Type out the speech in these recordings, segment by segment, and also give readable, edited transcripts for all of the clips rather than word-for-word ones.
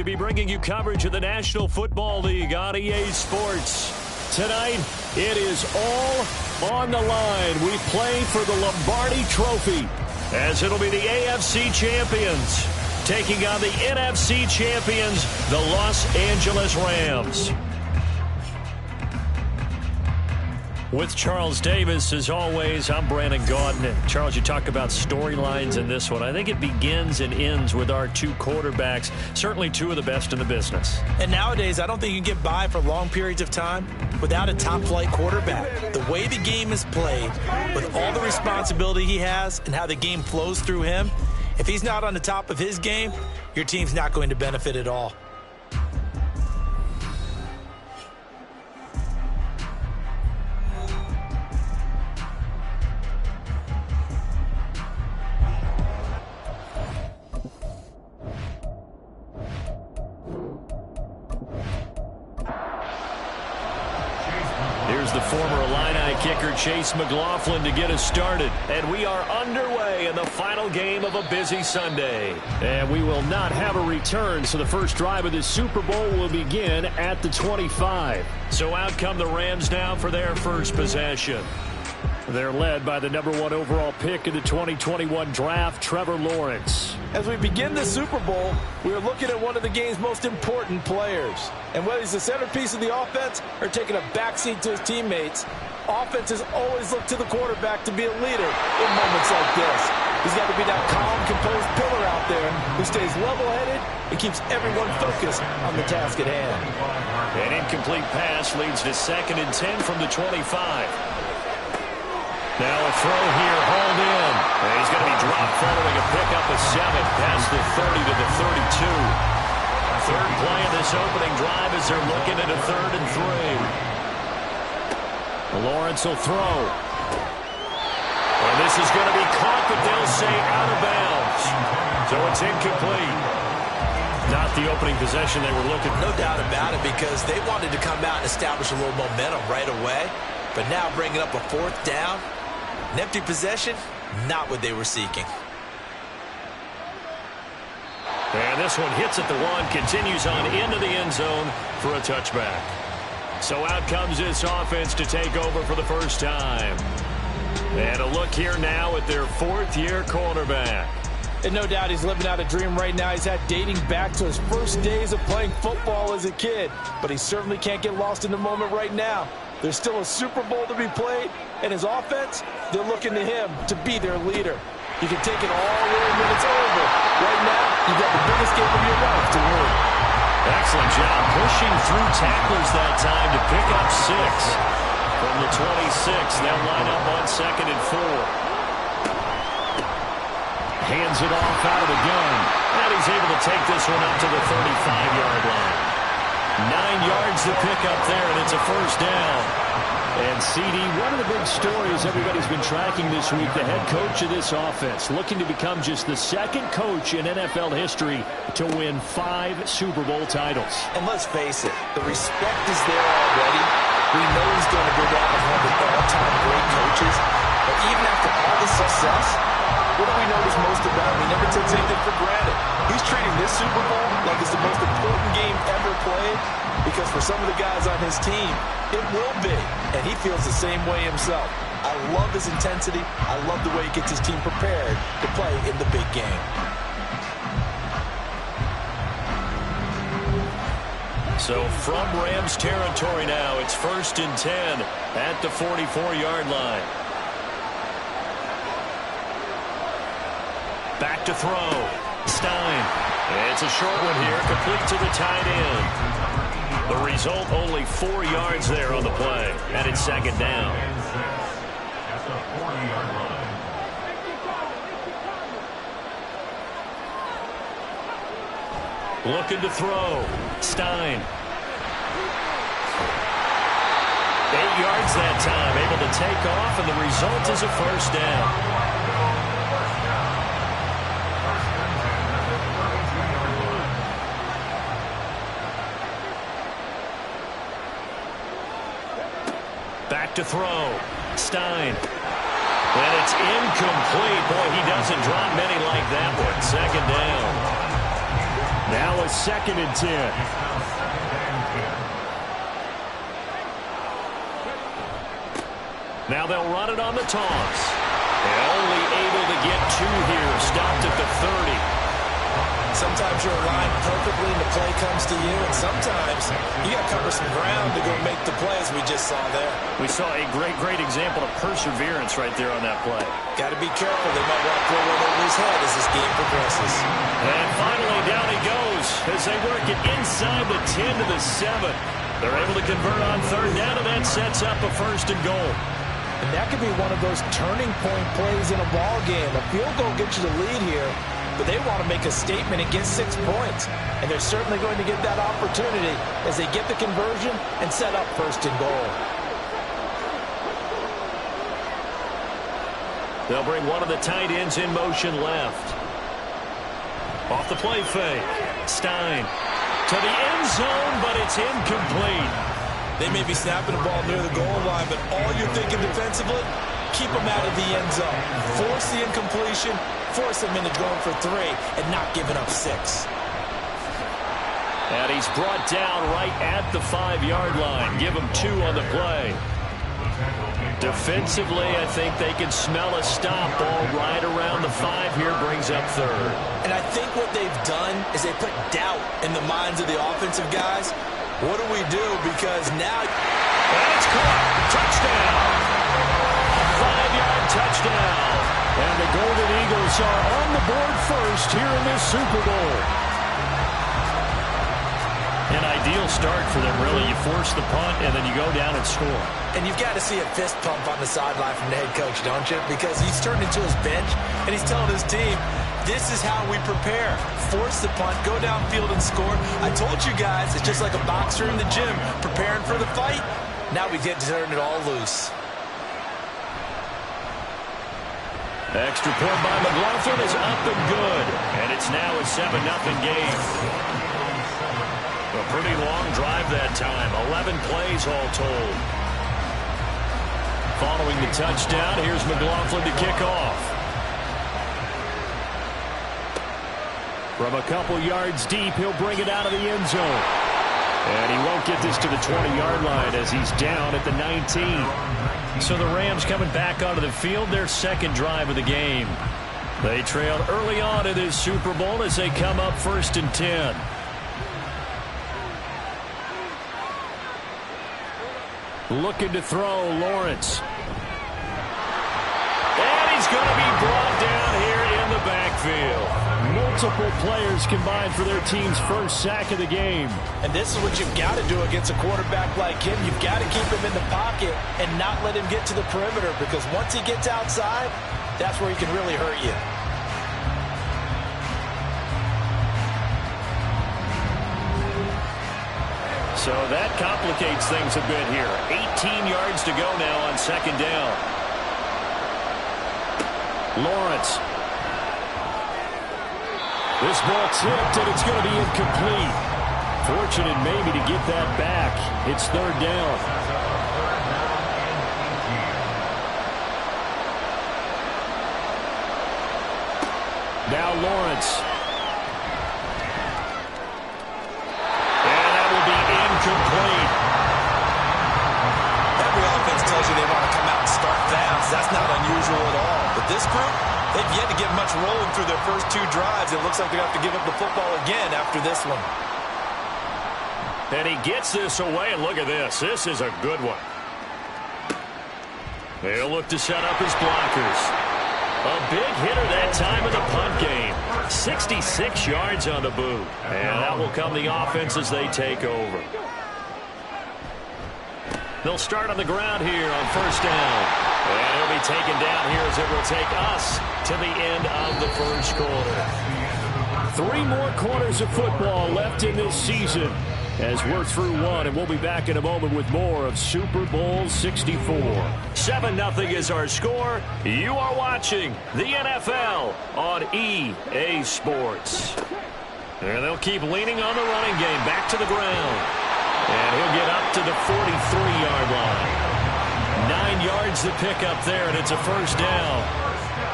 To be bringing you coverage of the National Football League on EA Sports. Tonight, it is all on the line. We play for the Lombardi Trophy, as it'll be the AFC champions taking on the NFC champions, the Los Angeles Rams. With Charles Davis, as always, I'm Brandon Gaudin. And Charles, you talk about storylines in this one. I think it begins and ends with our two quarterbacks, certainly two of the best in the business. And nowadays, I don't think you can get by for long periods of time without a top-flight quarterback. The way the game is played, with all the responsibility he has and how the game flows through him, if he's not on the top of his game, your team's not going to benefit at all. Here's the former Illini kicker, Chase McLaughlin, to get us started. And we are underway in the final game of a busy Sunday. And we will not have a return, so the first drive of the Super Bowl will begin at the 25. So out come the Rams now for their first possession. They're led by the #1 overall pick in the 2021 draft, Trevor Lawrence. As we begin the Super Bowl, we are looking at one of the game's most important players. And whether he's the centerpiece of the offense or taking a backseat to his teammates, offenses always look to the quarterback to be a leader in moments like this. He's got to be that calm, composed pillar out there who stays level-headed and keeps everyone focused on the task at hand. An incomplete pass leads to 2nd and 10 from the 25. Now a throw here, hauled in. And he's going to be dropped following a pickup of 7 past the 30 to the 32. Third play of this opening drive as they're looking at a 3rd and 3. Lawrence will throw. And this is going to be caught, but they'll say out of bounds. So it's incomplete. Not the opening possession they were looking for. No doubt about it, because they wanted to come out and establish a little momentum right away. But now bringing up a 4th down. An empty possession, not what they were seeking. And this one hits at the 1, continues on into the end zone for a touchback. So out comes this offense to take over for the first time. And a look here now at their 4th-year quarterback. And no doubt he's living out a dream right now. He's had dating back to his first days of playing football as a kid. But he certainly can't get lost in the moment right now. There's still a Super Bowl to be played, and his offense, they're looking to him to be their leader. You can take it all in when it's over. Right now, you've got the biggest game of your life to win. Excellent job pushing through tacklers that time to pick up 6. From the 26, they'll line up on 2nd and 4. Hands it off out of the gun. And he's able to take this one up to the 35-yard line. 9 yards to pick up there, and it's a first down. And CD, one of the big stories everybody's been tracking this week, the head coach of this offense, looking to become just the 2nd coach in NFL history to win 5 Super Bowl titles. And let's face it, the respect is there already. We know he's going to go down as one of the all-time great coaches. But even after all the success, what do we notice most about him? He never takes anything for granted. He's treating this Super Bowl like it's the most important game ever played, because for some of the guys on his team, it will be. And he feels the same way himself. I love his intensity. I love the way he gets his team prepared to play in the big game. So from Rams territory now, it's 1st and 10 at the 44-yard line. Back to throw. Stein. It's a short one here, complete to the tight end. The result, only 4 yards there on the play, and it's 2nd down. Looking to throw. Stein. 8 yards that time, able to take off, and the result is a first down. Back to throw. Stein. And it's incomplete. Boy, he doesn't drop many like that one. 2nd down. Now a 2nd and 10. Now they'll run it on the toss. They're only able to get 2 here. Stopped at the 30. Sometimes you're aligned perfectly and the play comes to you, and sometimes you got to cover some ground to go make the play, as we just saw there. We saw a great example of perseverance right there on that play. Got to be careful. They might want to throw one over his head as this game progresses. And finally, down he goes as they work it inside the 10 to the 7. They're able to convert on 3rd down, and that sets up a 1st and goal. And that could be one of those turning point plays in a ball game. A field goal gets you the lead here, but they want to make a statement and get 6 points. And they're certainly going to get that opportunity as they get the conversion and set up 1st and goal. They'll bring one of the tight ends in motion left. Off the play fake. Stein to the end zone, but it's incomplete. They may be snapping the ball near the goal line, but all you're thinking defensively, keep them out of the end zone. Force the incompletion, force them into going for 3, and not giving up 6. And he's brought down right at the 5-yard line. Give him 2 on the play. Defensively, I think they can smell a stop. Ball right around the 5 here, brings up 3rd. And I think what they've done is they put doubt in the minds of the offensive guys. What do we do? Because now... And it's caught. Touchdown. 5-yard touchdown. And the Golden Eagles are on the board first here in this Super Bowl. An ideal start for them, really. You force the punt, and then you go down and score. And you've got to see a fist pump on the sideline from the head coach, don't you? Because he's turned into his bench, and he's telling his team, this is how we prepare. Force the punt, go downfield and score. I told you guys, it's just like a boxer in the gym, preparing for the fight. Now we get to turn it all loose. Extra point by McLaughlin is up and good. And it's now a 7-0 game. A pretty long drive that time. 11 plays all told. Following the touchdown, here's McLaughlin to kick off. From a couple yards deep, he'll bring it out of the end zone. And he won't get this to the 20-yard line as he's down at the 19. So the Rams coming back onto the field, their 2nd drive of the game. They trailed early on in this Super Bowl as they come up 1st and 10. Looking to throw, Lawrence. And he's going to be brought down here in the backfield. Multiple players combined for their team's 1st sack of the game. And this is what you've got to do against a quarterback like him. You've got to keep him in the pocket and not let him get to the perimeter, because once he gets outside, that's where he can really hurt you. So that complicates things a bit here. 18 yards to go now on 2nd down. Lawrence. This ball tipped, and it's going to be incomplete. Fortunate maybe to get that back. It's 3rd down. Now Lawrence. And that will be incomplete. Every offense tells you they want to come out and start fast. That's not unusual at all. But this group, they've yet to get much rolling through their first 2 drives. It looks like they're going to have to give up the football again after this one. And he gets this away, and look at this. This is a good one. They'll look to set up his blockers. A big hitter that time in the punt game. 66 yards on the boot. And that will come the offense as they take over. They'll start on the ground here on 1st down. And he'll be taken down here as it will take us to the end of the 1st quarter. 3 more quarters of football left in this season as we're through 1, and we'll be back in a moment with more of Super Bowl 64. 7-0 is our score. You are watching the NFL on EA Sports. And they'll keep leaning on the running game. Back to the ground. And he'll get up to the 43-yard line. 9 yards to pick up there, and it's a 1st down.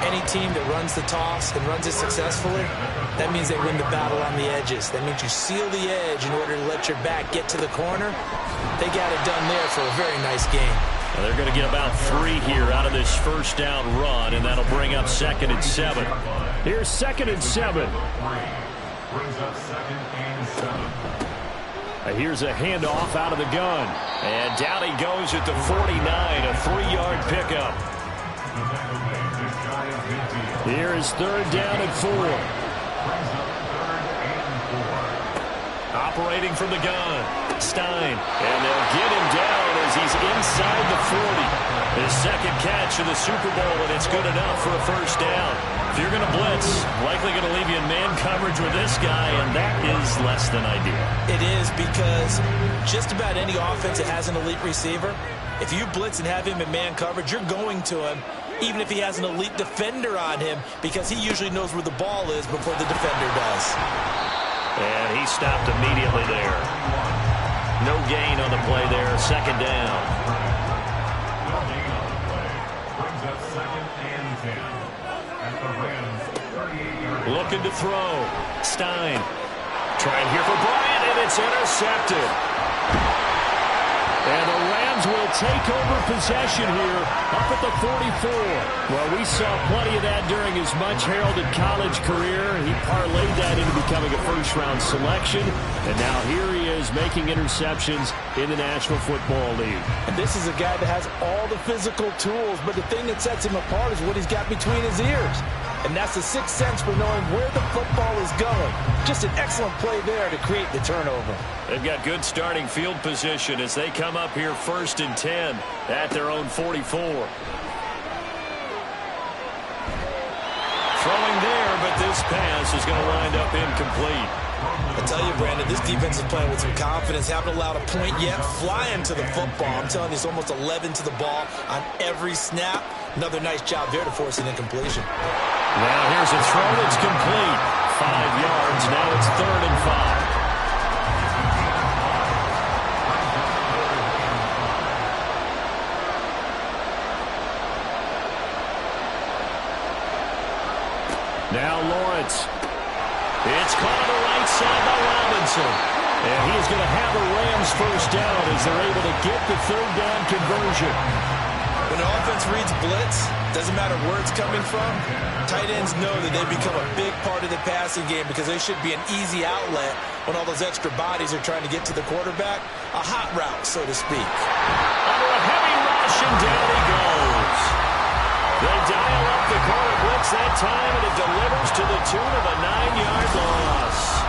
Any team that runs the toss and runs it successfully, that means they win the battle on the edges. That means you seal the edge in order to let your back get to the corner. They got it done there for a very nice game. Well, they're going to get about 3 here out of this first down run, and that'll bring up 2nd and 7. Here's 2nd and 7. Brings up 2nd and 7. Here's a handoff out of the gun. And down he goes at the 49, a 3-yard pickup. Here is 3rd down and 4. Operating from the gun, Stein. And they'll get him down as he's inside the 40. His 2nd catch of the Super Bowl, and it's good enough for a first down. If you're going to blitz, likely going to leave you in man coverage with this guy, and that is less than ideal. It is, because just about any offense that has an elite receiver, if you blitz and have him in man coverage, you're going to him, even if he has an elite defender on him, because he usually knows where the ball is before the defender does. And he stopped immediately there. No gain on the play there, 2nd down. Brings up 2nd and 10. At the Rams, 38-yard. Looking to throw. Stein. Trying here for Bryant, and it's intercepted. And the Rams will take over possession here up at the 44. Well, we saw plenty of that during his much-heralded college career. He parlayed that into becoming a first-round selection. And now here he is making interceptions in the National Football League. And this is a guy that has all the physical tools, but the thing that sets him apart is what he's got between his ears. And that's the sixth sense for knowing where the football is going. Just an excellent play there to create the turnover. They've got good starting field position as they come up here 1st and 10 at their own 44. Throwing there, but this pass is going to wind up incomplete. I tell you, Brandon, this defense is playing with some confidence. Haven't allowed a point yet. Flying to the football. I'm telling you, it's almost 11 to the ball on every snap. Another nice job there to force an incompletion. Now here's a throw that's complete. 5 yards. Now it's 3rd and 5. Now Lawrence. It's caught on the right side by Robinson. And he is going to have a Rams first down as they're able to get the 3rd down conversion. When the offense reads blitz, doesn't matter where it's coming from, tight ends know that they become a big part of the passing game because they should be an easy outlet when all those extra bodies are trying to get to the quarterback. A hot route, so to speak. Under a heavy rush, and down he goes. They dial up the corner blitz that time, and it delivers to the tune of a 9-yard loss.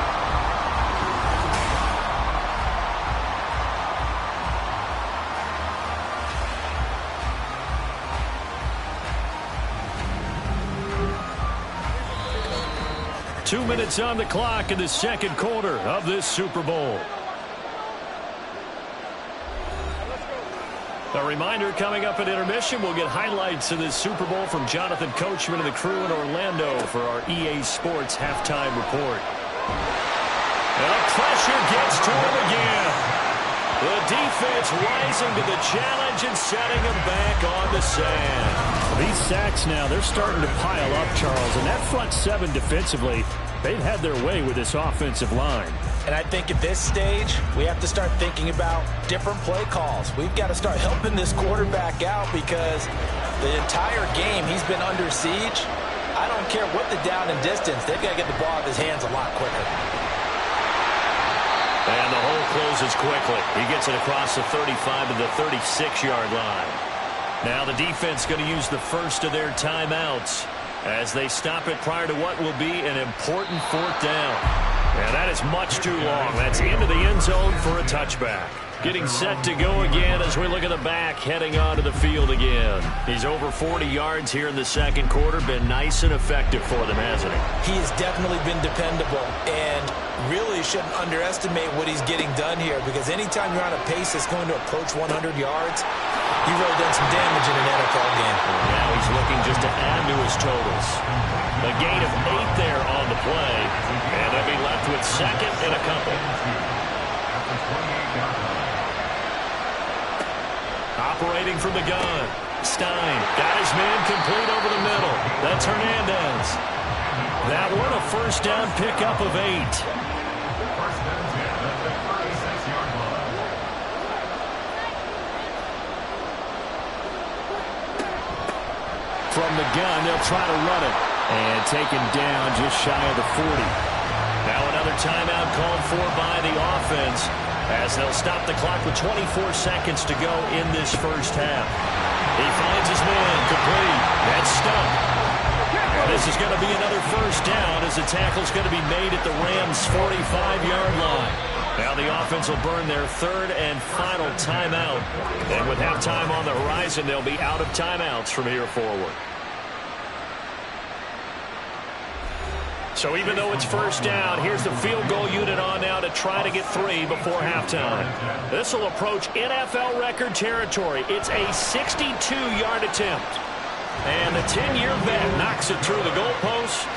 Two minutes on the clock in the 2nd quarter of this Super Bowl. A reminder, coming up at intermission, we'll get highlights of this Super Bowl from Jonathan Coachman and the crew in Orlando for our EA Sports halftime report. And the pressure gets to him again. The defense rising to the challenge and setting him back on the sand. These sacks now, they're starting to pile up, Charles. And that front 7 defensively, they've had their way with this offensive line. And I think at this stage, we have to start thinking about different play calls. We've got to start helping this quarterback out because the entire game he's been under siege. I don't care what the down and distance. They've got to get the ball out of his hands a lot quicker. And the hole closes quickly. He gets it across the 35 to the 36-yard line. Now the defense going to use the first of their timeouts as they stop it prior to what will be an important 4th down. And that is much too long. That's into the end zone for a touchback. Getting set to go again as we look at the back heading onto the field again. He's over 40 yards here in the 2nd quarter. Been nice and effective for them, hasn't he? He has definitely been dependable and really shouldn't underestimate what he's getting done here because anytime you're on a pace that's going to approach 100 yards, you've really done some damage in an NFL game. Now he's looking just to add to his totals. A gain of 8 there on the play, and they'll be left with 2nd and a couple. Operating from the gun, Stein got his man complete over the middle. That's Hernandez. That one a first down pickup of 8. First and 10 at the 36-yard line. From the gun, they'll try to run it. And taken down just shy of the 40. Now another timeout called for by the offense as they'll stop the clock with 24 seconds to go in this first half. He finds his man complete. That's stumped. And this is going to be another first down as the tackle's going to be made at the Rams' 45-yard line. Now the offense will burn their third and final timeout. And with halftime on the horizon, they'll be out of timeouts from here forward. So even though it's first down, here's the field goal unit on now to try to get 3 before halftime. This will approach NFL record territory. It's a 62-yard attempt. And the 10-year vet knocks it through the goalpost.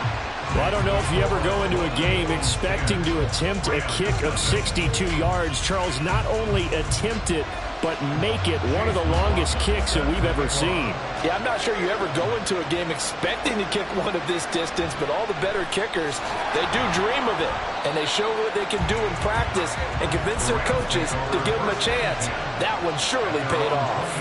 Well, I don't know if you ever go into a game expecting to attempt a kick of 62 yards. Charles, not only attempt it, but make it one of the longest kicks that we've ever seen. Yeah, I'm not sure you ever go into a game expecting to kick one of this distance, but all the better kickers, they do dream of it. And they show what they can do in practice and convince their coaches to give them a chance. That one surely paid off.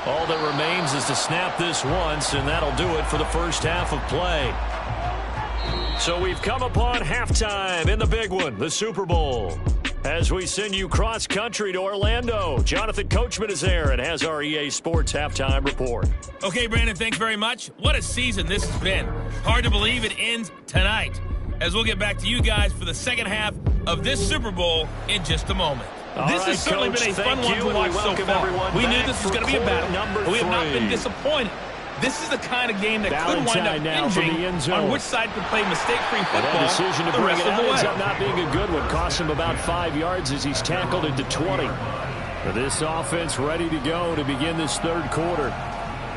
All that remains is to snap this once, and that'll do it for the first half of play. So we've come upon halftime in the big one, the Super Bowl. As we send you cross-country to Orlando, Jonathan Coachman is there and has our EA Sports halftime report. Okay, Brandon, thanks very much. What a season this has been. Hard to believe it ends tonight, as we'll get back to you guys for the second half of this Super Bowl in just a moment. This has certainly been a fun one to watch so far. We knew this was going to be a battle, but we have not been disappointed. This is the kind of game that could wind up hinging on which side could play mistake-free football. That decision to bring it out ends up not being a good one. Cost him about 5 yards as he's tackled into 20. This offense ready to go to begin this third quarter.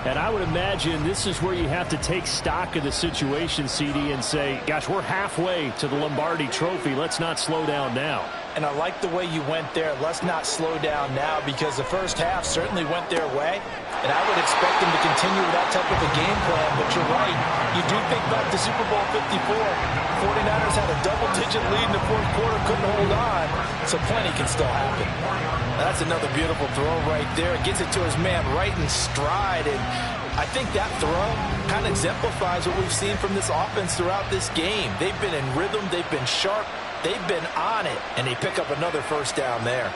And I would imagine this is where you have to take stock of the situation, CD, and say, gosh, we're halfway to the Lombardi Trophy. Let's not slow down now. And I like the way you went there. Let's not slow down now, because the first half certainly went their way. And I would expect them to continue with that type of a game plan. But you're right. You do think back to Super Bowl 54. 49ers had a double-digit lead in the fourth quarter, couldn't hold on. So plenty can still happen. That's another beautiful throw right there. Gets it to his man right in stride. And I think that throw kind of exemplifies what we've seen from this offense throughout this game. They've been in rhythm. They've been sharp. They've been on it. And they pick up another first down there.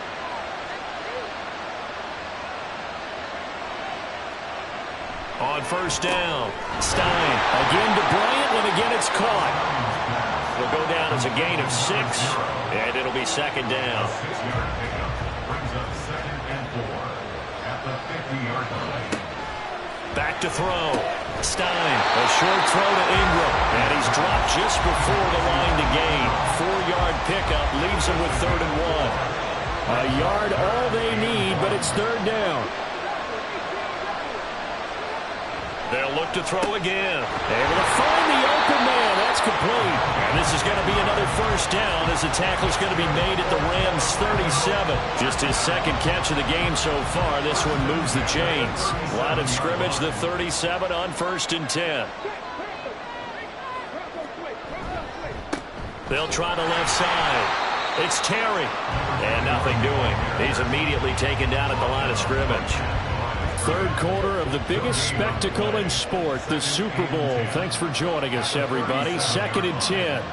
On first down, Stein again to Bryant, and again it's caught. It'll go down as a gain of 6, and it'll be second down. 6-yard pickup brings up 2nd and 4 at the 50-yard line. Back to throw. Stein, a short throw to Ingram, and he's dropped just before the line to gain. 4-yard pickup leaves him with 3rd and 1. A yard all they need, but it's 3rd down. They'll look to throw again. Able to find the open man. That's complete. And this is going to be another first down as the tackle's going to be made at the Rams' 37. Just his second catch of the game so far. This one moves the chains. Line of scrimmage, the 37 on 1st and 10. They'll try the left side. It's Terry. And nothing doing. He's immediately taken down at the line of scrimmage. Third quarter of the biggest spectacle in sport, the Super Bowl. Thanks for joining us, everybody. 2nd and 10.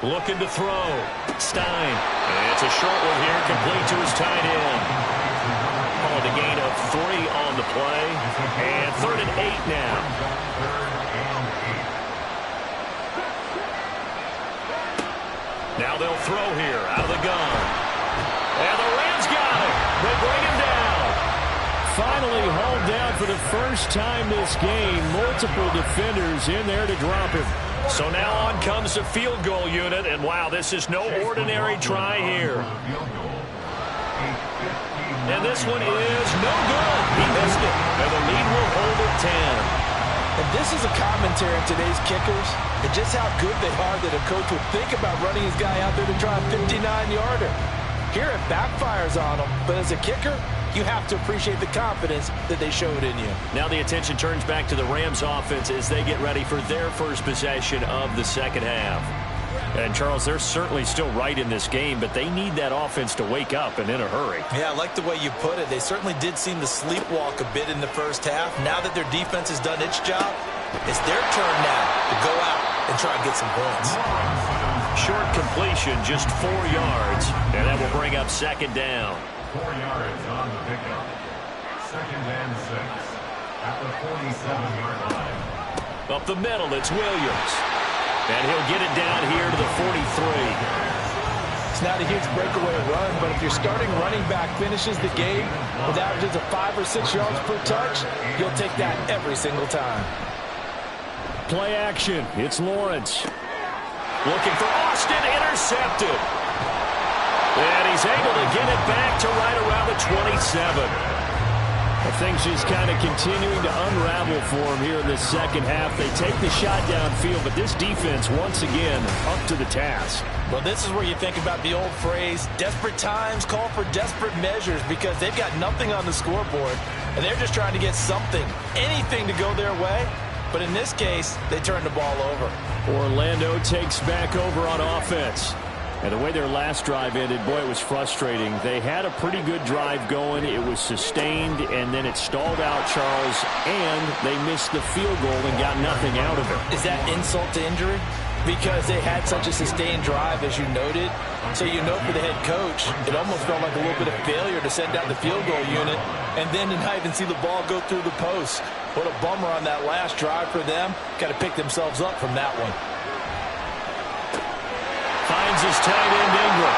Looking to throw. Stein. It's a short one here, complete to his tight end. Called a gain of 3 on the play. And 3rd and 8 now. Now they'll throw here out of the gun. And the Rams got it. They bring him down. Finally hauled down for the first time this game. Multiple defenders in there to drop him. So now on comes the field goal unit. And wow, this is no ordinary try here. And this one is no good. He missed it. And the lead will hold at 10. And this is a commentary on today's kickers and just how good they are that a coach would think about running his guy out there to try a 59-yarder. Here it backfires on them, but as a kicker, you have to appreciate the confidence that they showed in you. Now the attention turns back to the Rams offense as they get ready for their first possession of the second half. And, Charles, they're certainly still right in this game, but they need that offense to wake up and in a hurry. Yeah, I like the way you put it. They certainly did seem to sleepwalk a bit in the first half. Now that their defense has done its job, it's their turn now to go out and try and get some points. Short completion, just 4 yards, and that will bring up second down. 4 yards on the pickup. Second and 6 at the 47-yard line. Up the middle, it's Williams. And he'll get it down here to the 43. It's not a huge breakaway run, but if your starting running back finishes the game with averages of 5 or 6 yards per touch, you'll take that every single time. Play action. It's Lawrence. Looking for Austin. Intercepted. And he's able to get it back to right around the 27. Things just kind of continuing to unravel for him here in this second half. They take the shot downfield, but this defense, once again, up to the task. Well, this is where you think about the old phrase, desperate times call for desperate measures, because they've got nothing on the scoreboard, and they're just trying to get something, anything to go their way. But in this case, they turn the ball over. Orlando takes back over on offense. And the way their last drive ended, boy, it was frustrating. They had a pretty good drive going. It was sustained, and then it stalled out, Charles, and they missed the field goal and got nothing out of it. Is that insult to injury? Because they had such a sustained drive, as you noted. So you know for the head coach, it almost felt like a little bit of failure to send out the field goal unit and then to not even see the ball go through the post. What a bummer on that last drive for them. Got to pick themselves up from that one. Finds his tight end Ingram.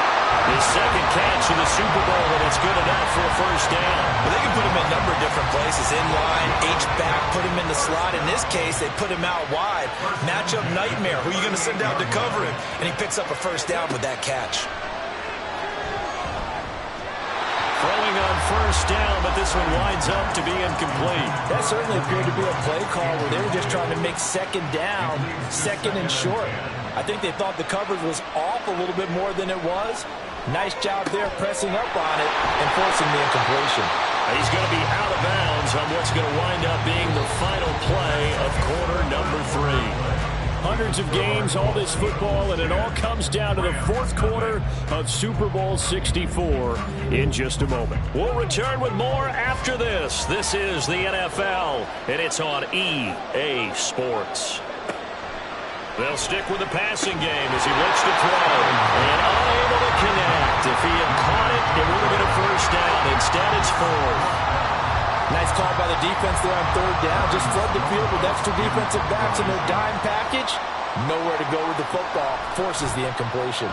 His second catch in the Super Bowl, and it's good enough for a first down. Well, they can put him in a number of different places. In line, H-back, put him in the slot. In this case, they put him out wide. Matchup nightmare. Who are you going to send out to cover him? And he picks up a first down with that catch. Throwing on first down, but this one winds up to be incomplete. That certainly appeared to be a play call where they were just trying to make second down, second and short. I think they thought the coverage was off a little bit more than it was. Nice job there pressing up on it and forcing the incompletion. He's going to be out of bounds on what's going to wind up being the final play of quarter number 3. Hundreds of games, all this football, and it all comes down to the fourth quarter of Super Bowl 64 in just a moment. We'll return with more after this. This is the NFL, and it's on EA Sports. They'll stick with the passing game as he looks to throw. And unable to connect. If he had caught it, it would have been a first down. Instead, it's 4th. Nice call by the defense there on third down. Just flood the field with extra defensive backs in their dime package. Nowhere to go with the football. Forces the incompletion.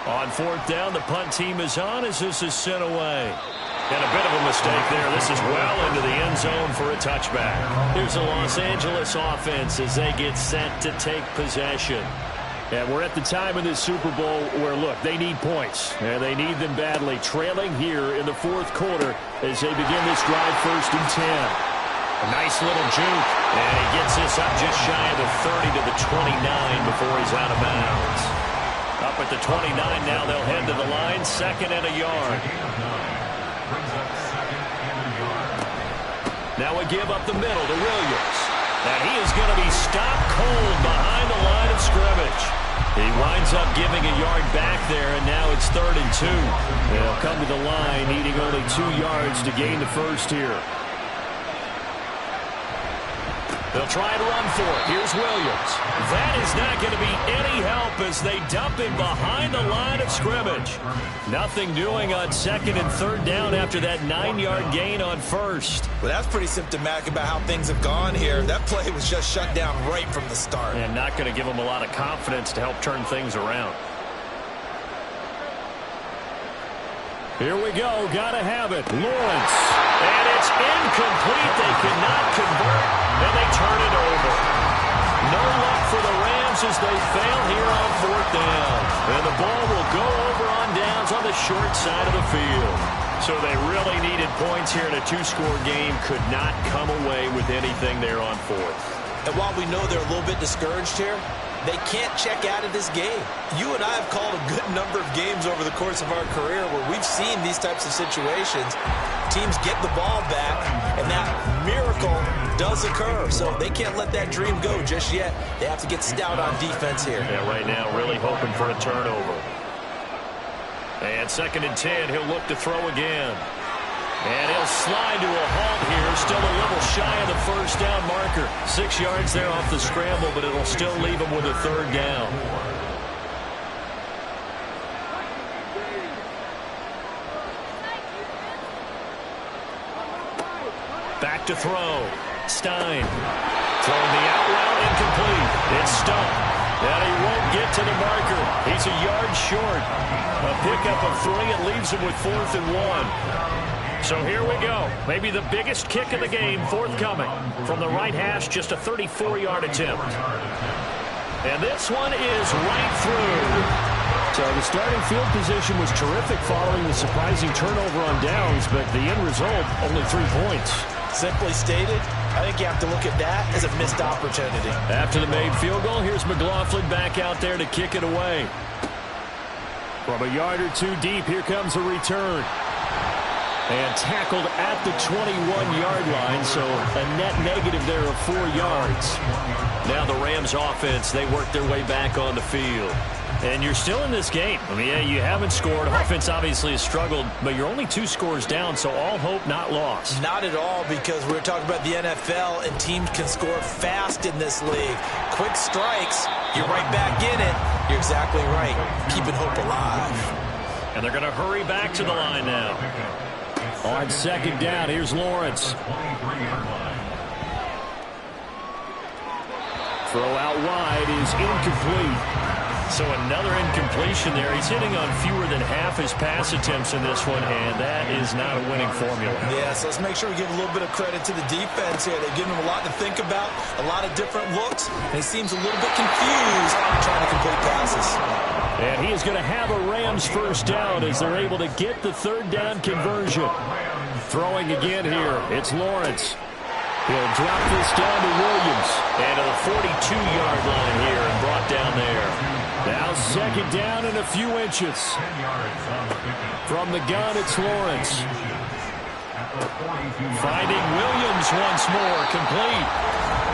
On 4th down, the punt team is on as this is sent away. And a bit of a mistake there. This is well into the end zone for a touchback. Here's the Los Angeles offense as they get set to take possession. And we're at the time in this Super Bowl where, look, they need points. And they need them badly. Trailing here in the fourth quarter as they begin this drive 1st and 10. A nice little juke. And he gets this up just shy of the 30 to the 29 before he's out of bounds. Up at the 29 now, they'll head to the line. 2nd and a yard. Now a give up the middle to Williams. And he is going to be stopped cold behind the line of scrimmage. He winds up giving a yard back there, and now it's 3rd and 2. They'll come to the line needing only 2 yards to gain the first here. They'll try and run for it. Here's Williams. That is not going to be any help as they dump him behind the line of scrimmage. Nothing doing on 2nd and 3rd down after that 9-yard gain on 1st. Well, that's pretty symptomatic about how things have gone here. That play was just shut down right from the start. And not going to give them a lot of confidence to help turn things around. Here we go. Got to have it. Lawrence. And it's incomplete. They cannot convert, and they turn it over. No luck for the Rams as they fail here on 4th down. And the ball will go over on downs on the short side of the field. So they really needed points here in a 2-score game. Could not come away with anything there on 4th. And while we know they're a little bit discouraged here, They can't check out of this game. You and I have called a good number of games over the course of our career where we've seen these types of situations. Teams get the ball back, and that miracle does occur. So they can't let that dream go just yet. They have to get stout on defense here. Yeah, right now really hoping for a turnover. And 2nd and 10, he'll look to throw again. And he'll slide to a halt here, still a little shy of the first down marker. 6 yards there off the scramble, but it'll still leave him with a 3rd down. Back to throw. Stein. Throwing the out route, incomplete. It's stumped. And he won't get to the marker. He's a yard short. A pickup of 3. It leaves him with 4th and 1. So here we go. Maybe the biggest kick of the game forthcoming. From the right hash, just a 34-yard attempt. And this one is right through. So the starting field position was terrific following the surprising turnover on downs, but the end result, only 3 points. Simply stated, I think you have to look at that as a missed opportunity. After the made field goal, here's McLaughlin back out there to kick it away. From a yard or 2 deep, here comes a return. And tackled at the 21-yard line, so a net negative there of 4 yards. Now the Rams offense, they work their way back on the field. And you're still in this game. I mean, yeah, you haven't scored. Offense obviously has struggled, but you're only 2 scores down, so all hope not lost. Not at all, because we're talking about the NFL, and teams can score fast in this league. Quick strikes, you're right back in it. You're exactly right. Keeping hope alive. And they're going to hurry back to the line now. On 2nd down, here's Lawrence. Throw out wide is incomplete. So another incompletion there. He's hitting on fewer than half his pass attempts in this one, and that is not a winning formula. Yeah, so let's make sure we give a little bit of credit to the defense here. They're giving him a lot to think about, a lot of different looks, and he seems a little bit confused trying to complete passes. And he is going to have a Rams 1st down as they're able to get the 3rd down conversion. Throwing again here, it's Lawrence. He'll drop this down to Williams. And to the 42-yard line here and brought down there. Now 2nd down and a few inches. From the gun, it's Lawrence. Finding Williams once more, complete.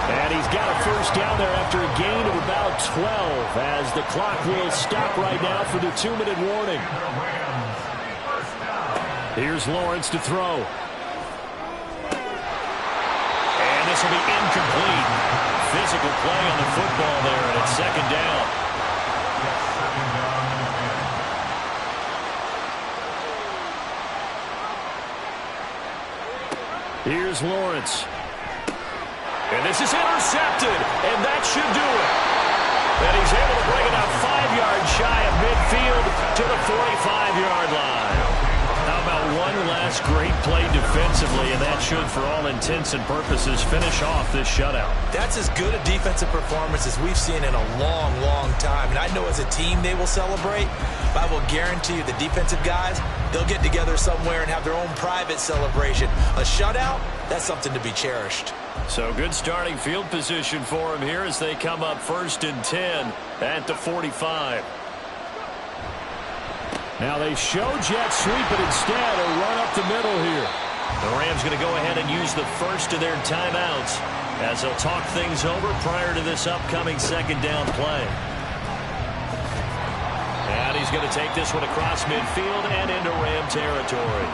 And he's got a 1st down there after a gain of about 12 as the clock will stop right now for the 2-minute warning. Here's Lawrence to throw. And this will be incomplete. Physical play on the football there, and it's 2nd down. Here's Lawrence. And this is intercepted, and that should do it. And he's able to bring it out 5 yards shy of midfield to the 45-yard line. How about one last great play defensively, and that should, for all intents and purposes, finish off this shutout. That's as good a defensive performance as we've seen in a long, long time. And I know as a team they will celebrate, but I will guarantee you the defensive guys, they'll get together somewhere and have their own private celebration. A shutout, that's something to be cherished. So good starting field position for him here as they come up 1st and 10 at the 45. Now they show jet sweep, but instead a run up the middle here. The Rams going to go ahead and use the first of their timeouts as they'll talk things over prior to this upcoming 2nd down play. And he's going to take this one across midfield and into Ram territory.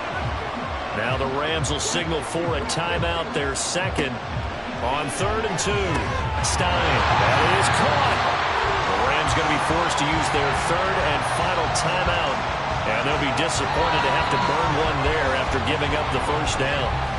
Now the Rams will signal for a timeout, their 2nd on 3rd and 2. Stein, that is caught. The Rams going to be forced to use their 3rd and final timeout. And they'll be disappointed to have to burn one there after giving up the 1st down.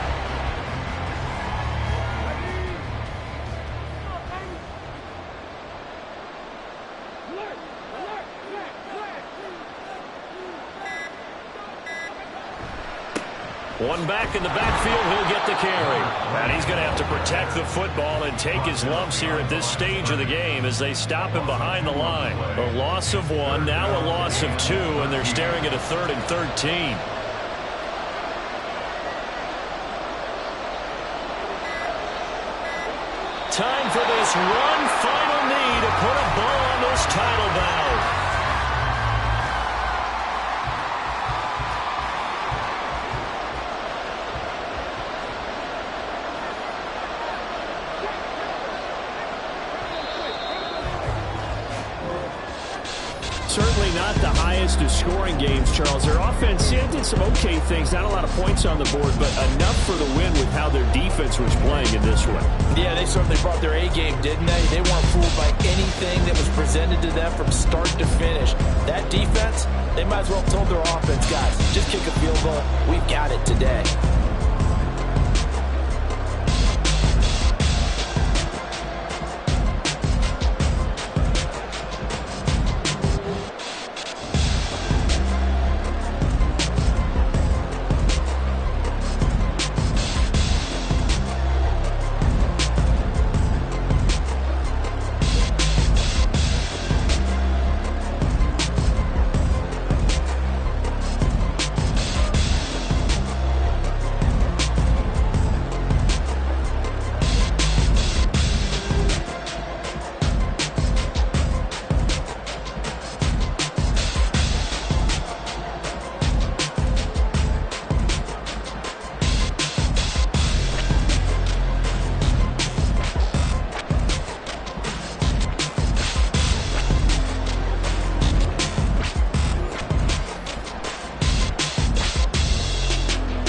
One back in the backfield, he'll get the carry. And he's going to have to protect the football and take his lumps here at this stage of the game as they stop him behind the line. A loss of 1, now a loss of 2, and they're staring at a 3rd and 13. Time for this one final knee to put a bow on this title bout. Certainly not the highest of scoring games, Charles. Their offense did some okay things, not a lot of points on the board, but enough for the win with how their defense was playing in this one. Yeah, they certainly brought their A-game, didn't they? They weren't fooled by anything that was presented to them from start to finish. That defense, they might as well have told their offense, guys, just kick a field goal. We've got it today.